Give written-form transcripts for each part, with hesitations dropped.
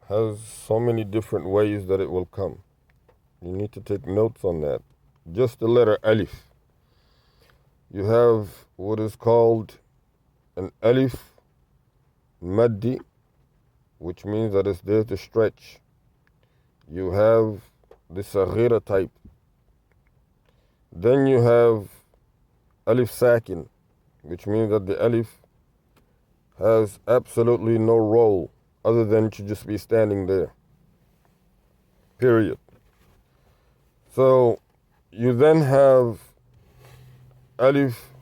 has so many different ways that it will come. You need to take notes on that. Just the letter Alif. You have what is called an Alif Maddi, which means that it's there to stretch. You have the Saghira type. Then you have Alif Sakin, which means that the Alif has absolutely no role other than to just be standing there. Period. So you then have Alif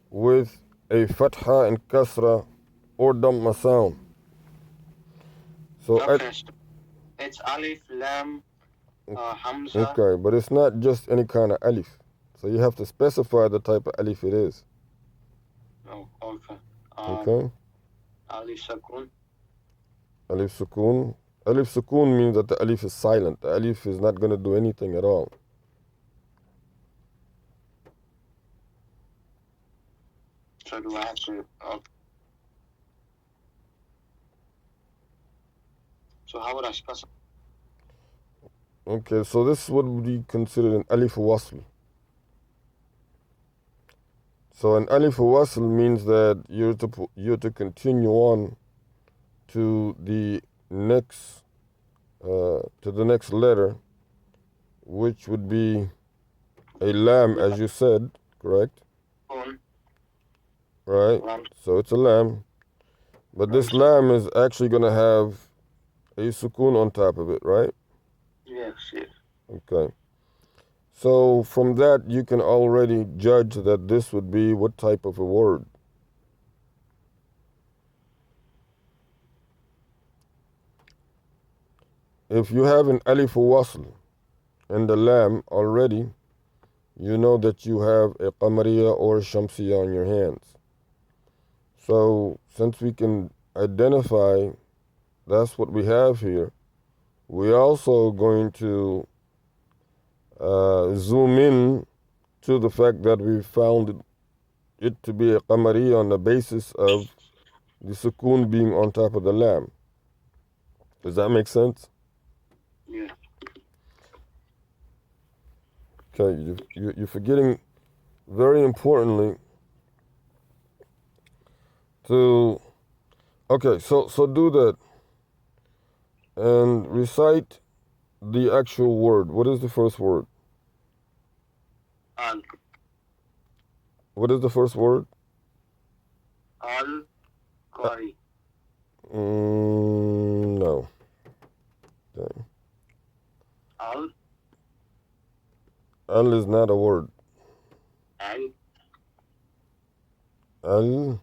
with a Fatha and Kasra or Dhamma sound. So Okay, so it's Alif, Lam, Hamza. okay, but it's not just any kind of Alif. So you have to specify the type of Alif it is. Oh, okay. Okay? Alif Sakun. Alif Sukun. Alif Sukun means that the Alif is silent. The Alif is not going to do anything at all. So do I have to? So how would I specify? Okay, so this would be considered an Alif Wasl. So an Alif Wasl means that you're to continue on to the next letter, which would be a lam, as you said, correct? Right. Lam. So it's a lam, but this lam is actually going to have a sukun on top of it, right? Yes, yes. Okay. So from that, you can already judge that this would be what type of a word. If you have an alif wasl and the lam already, you know that you have a qamariya or a shamsiya on your hands. So since we can identify that's what we have here, we're also going to zoom in to the fact that we found it to be a qamariya on the basis of the sukoon being on top of the lam. Does that make sense? Yeah. Okay, you're forgetting very importantly to, okay, so do that and recite the actual word. What is the first word? Al. What is the first word? Al Qari. No. Okay. Al. Al is not a word. Al. Al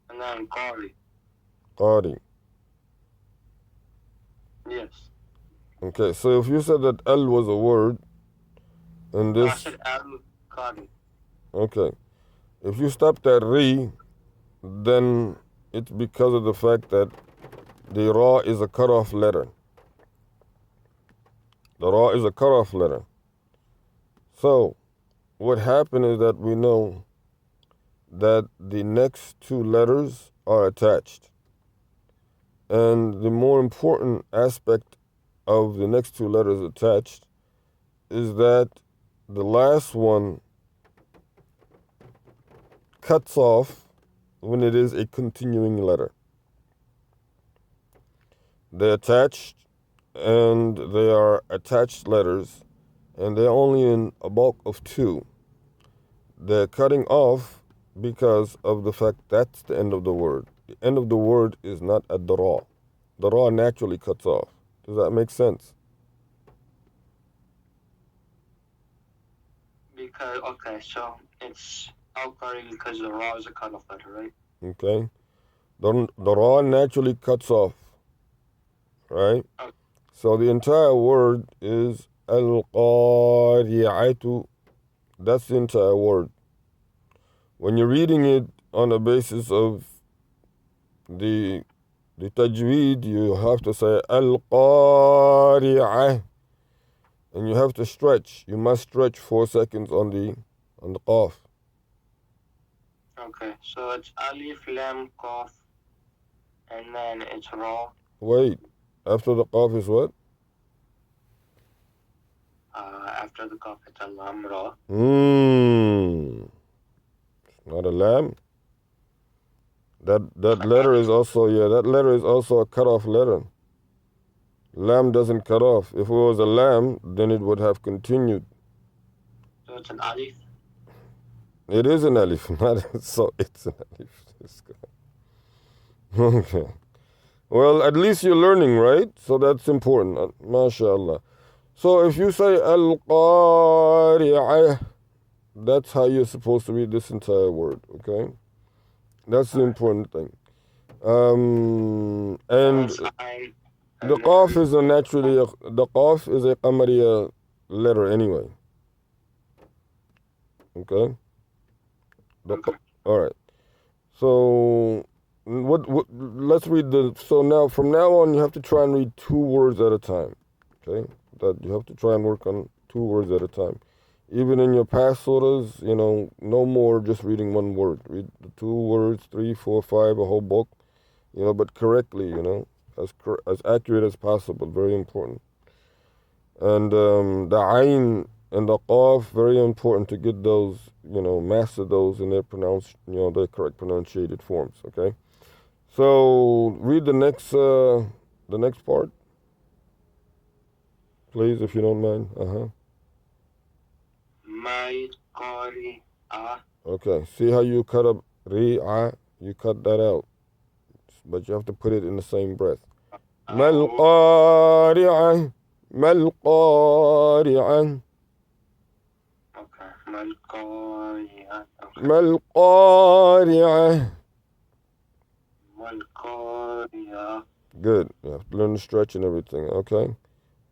And then Qari. Qari. Yes. Okay, so if you said that Al was a word, and No, I this, said Al Qari. okay, if you stop that Ri, then it's because of the fact that the Ra is a cutoff letter. The Ra is a cutoff letter. So, what happened is that we know that the next two letters are attached. And the more important aspect of the next two letters attached is that the last one cuts off when it is a continuing letter. They're attached and they are attached letters, and they're only in a bulk of two. They're cutting off because of the fact that's the end of the word. The end of the word is not a dara. The ra naturally cuts off. Does that make sense? Because, okay, so it's Al Qari because the Ra is a cutoff letter, right? Okay? The ra naturally cuts off, right? Okay. So the entire word is al-qari'atu. That's the entire word. When you're reading it on the basis of the tajweed, you have to say al-qari'ah, and you have to stretch. You must stretch 4 seconds on the qaf. Okay, so it's Alif, Lam, Qaf, and then it's Ra. Wait. After the qaf is what? After the qaf, it's a lam ra. Not a lam. That letter is also that letter is also a cut off letter. Lam doesn't cut off. If it was a lam, then it would have continued. So it's an alif. It is an alif, so it's an alif. Okay. Well, at least you're learning, right? So that's important. MashaAllah. So if you say al-qari'ah, that's how you're supposed to read this entire word, okay? That's the important thing. And the qaf is the qaf is a qamariya letter anyway. Okay? All right. So let's read from now on you have to try and read 2 words at a time. Okay? That you have to try and work on 2 words at a time. Even in your past surahs, no more just reading 1 word. Read 2 words, 3, 4, 5, a whole book, but correctly, as accurate as possible. Very important. And the ayn and the qaf, very important to get those, master those in their their correct pronunciated forms. Okay. So read the next part, please, if you don't mind. Okay. See how you cut up ri'a? You cut that out, but you have to put it in the same breath. Mal qari'ah. Mal qari'ah. Okay. Mal qari'ah. Mal qari'ah. Mal qari'ah. Good. You have to learn the stretch and everything. Okay.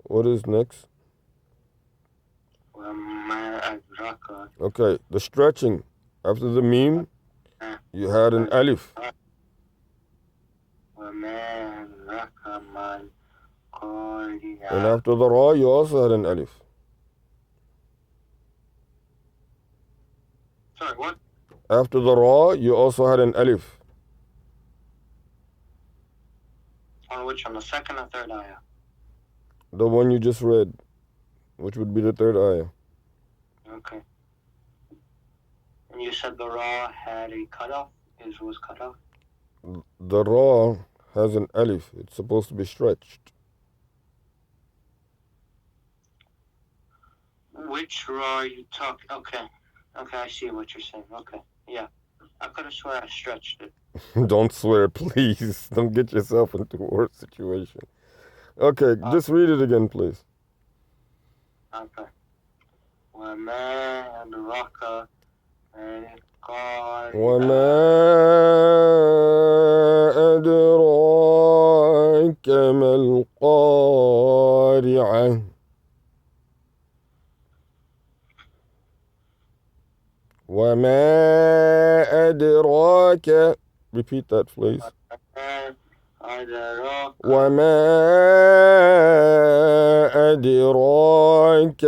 What is next? Okay. The stretching. After the meme, you had an alif. And after the ra, you also had an alif. Sorry, what? After the ra, you also had an alif. On which one? The second or third ayah? The one you just read, which would be the third ayah. Okay. And you said the ra had a cutoff? It was cut off? The ra has an alif. It's supposed to be stretched. Which ra are you talking? Okay, I see what you're saying. Okay, yeah. I could have sworn I stretched it. Don't swear, please. Don't get yourself into a worse situation. Okay, just read it again, please. Okay. وَمَا أَدْرَاكَ وَمَا أَدْرَاكَ مَا الْقَارِعَةُ وَمَا أَدْرَاكَ. Repeat that, please. وَمَا أَدْرَاكَ. وَمَا أَدْرَاكَ.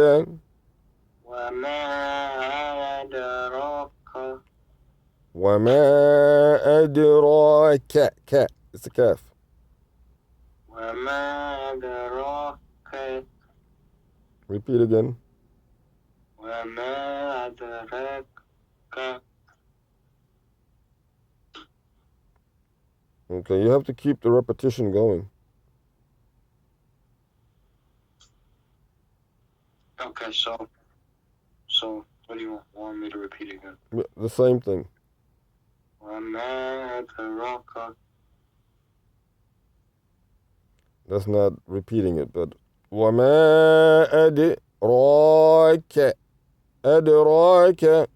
وَمَا أَدْرَاكَ. It's a kaf. وَمَا أَدْرَاكَ. Repeat again. وَمَا أَدْرَاكَ. Okay, you have to keep the repetition going. Okay, so what do you want me to repeat again? The same thing. وَمَا أَدْرَاكَ. That's not repeating it, but وَمَا أَدْرَاكَ. أَدْرَاكَ.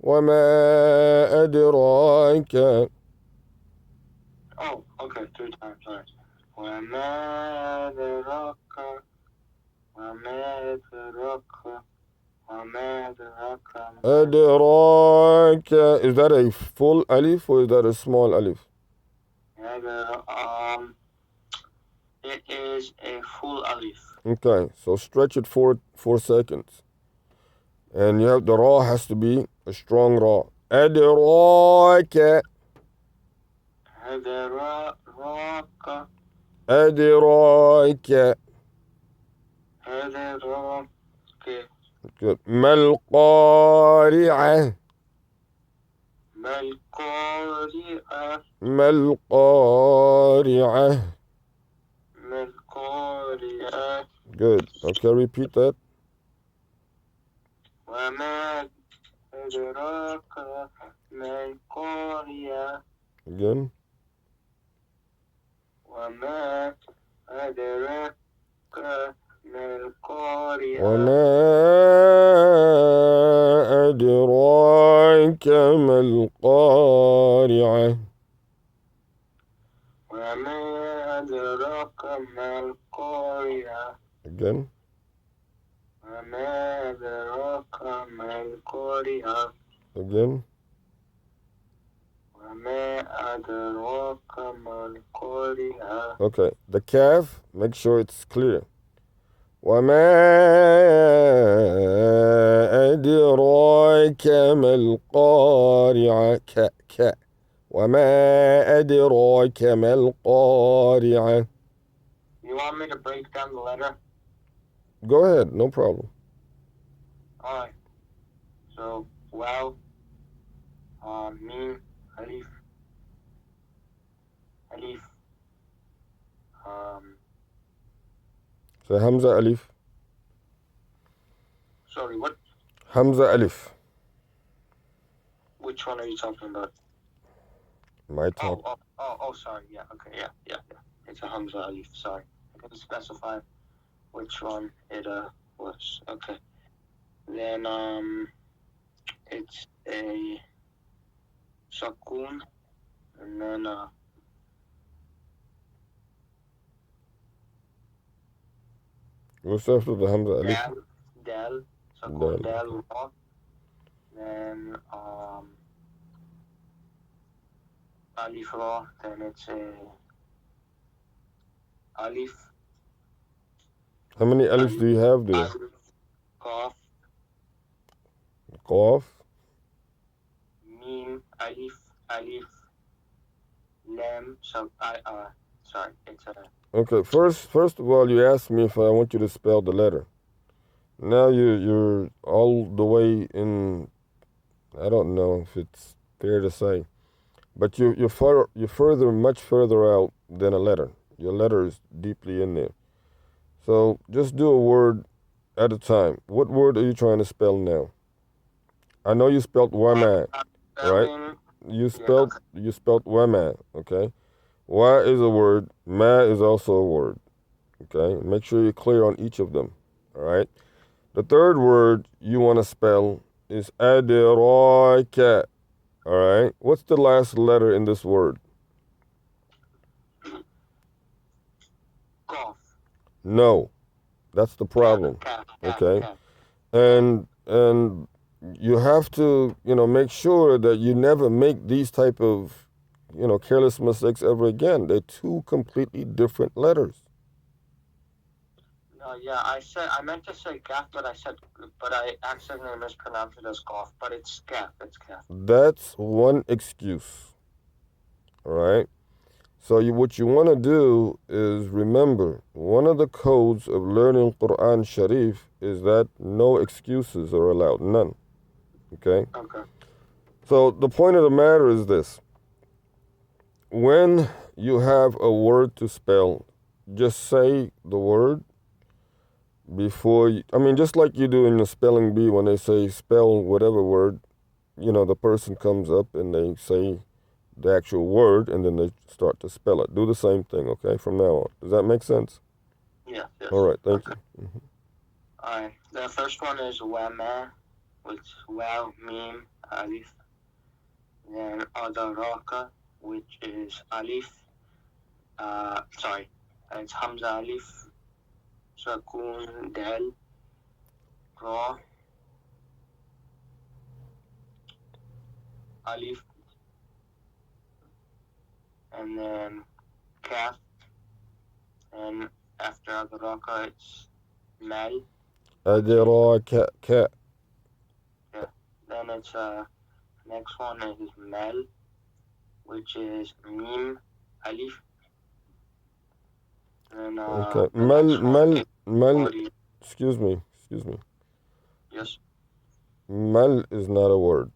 وَمَا أَدْرَاكَ. Oh, okay, 3 times, sorry. وَمَا أَدْرَاكَ. وَمَا أَدْرَاكَ. وَمَا أَدْرَاكَ. أَدْرَاكَ. Is that a full alif or is that a small alif? It is a full alif. Okay, so stretch it 4 seconds. And you have the ra has to be a strong ra. أدراك. أدراك. أدراك. أدراك. Good. ما القارعة. ما القارعة. ما القارعة. ما القارعة. Good. Okay, repeat that. وما أدراك ما القارعة. Again. وما أدراك ما القارعة. وما أدراك ما القارعة. وما أدراك ما القارعة. Again. وما أدراك ما القارعة. Again. وما أدراك ما القارعة. Okay. The calf, make sure it's clear. وما أدراك ما القارعة. ك. وما أدراك ما القارعة. You want me to break down the letter? Go ahead, no problem. Alright. So, wow, meme, alif, alif, So Hamza Alif. sorry, what? Hamza Alif. Which one are you talking about? My talk. Sorry, yeah, okay, yeah. It's a Hamza alif, sorry. I didn't specify which one it, was. Okay. Then, it's a Sakun, and then, What's after the Hamza Alif? Dal, Sakun, Dal, Ra. Then, Alif Ra, then it's a Alif. How many Alifs do you have there? Qaf, Qaf. Mim, Alif, Lam, sorry, it's a... Okay, first of all, you asked me if I want you to spell the letter. Now you're all the way in. I don't know if it's fair to say, but you're much further out than a letter. Your letter is deeply in there. So just do a word at a time. What word are you trying to spell now? I know you spelled wama, right? You spelled wama, okay? Wa is a word, ma is also a word. Okay? Make sure you're clear on each of them. All right? The third word you want to spell is adiraka. All right? What's the last letter in this word? Qaf. No. That's the problem. Okay? And you have to, make sure that you never make these type of, careless mistakes ever again. They're two completely different letters. Yeah, I meant to say Gaf, but I accidentally mispronounced it as Golf, but it's Gaf, That's one excuse. All right? So what you want to do is remember, one of the codes of learning Quran Sharif is that no excuses are allowed, none. Okay? Okay. So the point of the matter is this. When you have a word to spell, just say the word before just like you do in the spelling bee when they say spell whatever word, the person comes up and they say the actual word and then they start to spell it. Do the same thing, okay, from now on. Does that make sense? Yeah. Yes. All right, thank you. Mm-hmm. All right. The first one is Wama, which Wow, Mim, Alif. Then Adaraka, which is Alif. It's Hamza Alif, Sakun, Dal, Ra, Alif, and then Kaf, and after Adaraka, it's Mal. Adiraka. Yeah. Then it's next one is Mal, which is Mim, Alif. And Okay. the next one is Mal. 40. Excuse me. Yes. Mal is not a word.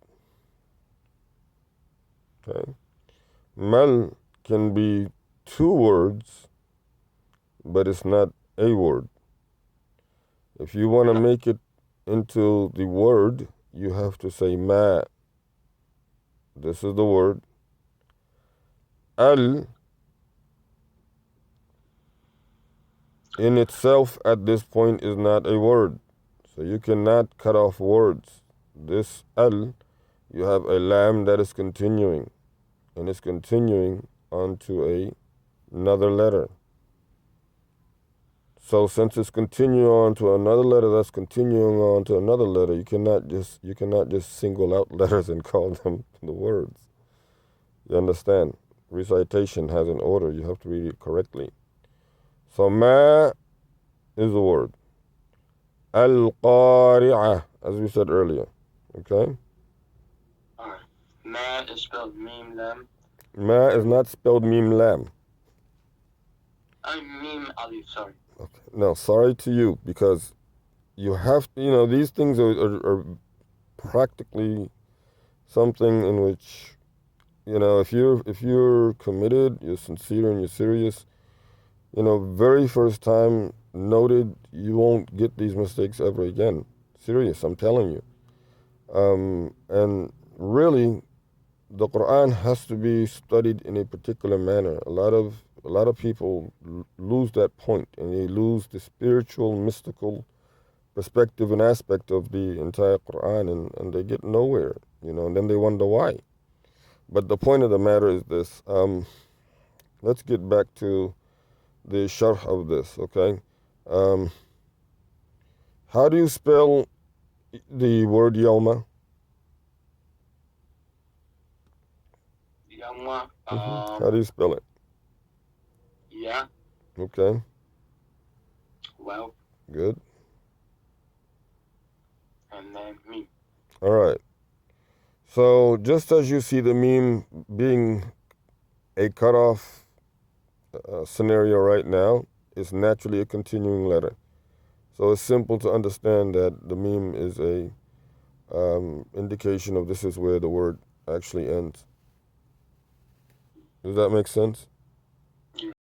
Okay. Mal can be two words, but it's not a word. If you want to make it into the word, you have to say ma. This is the word. Al in itself at this point is not a word. So you cannot cut off words. This al, you have a lam that is continuing, and it's continuing onto another letter. So since it's continuing on to another letter that's continuing on to another letter, you cannot just single out letters and call them the words. You understand? Recitation has an order. You have to read it correctly. So ma is a word. Al-Qari'ah, as we said earlier. Okay? Alright. Ma is spelled meme lam. Ma is not spelled mim lam. Meme alif, sorry. Okay. No, sorry to you, because you have to, these things are practically something in which, if you're committed, you're sincere and you're serious, very first time noted, you won't get these mistakes ever again. Serious, I'm telling you. And really, the Quran has to be studied in a particular manner. A lot of people lose that point, and they lose the spiritual, mystical perspective and aspect of the entire Quran, and they get nowhere, and then they wonder why. But the point of the matter is this. Let's get back to the Sharh of this, okay? Um, how do you spell the word Yawma? Yamwa. How do you spell it? Yeah. Okay, Well. good. And then me. All right. So just as you see the meme being a cutoff scenario right now, it's naturally a continuing letter. So it's simple to understand that the meme is a indication of this is where the word actually ends. Does that make sense?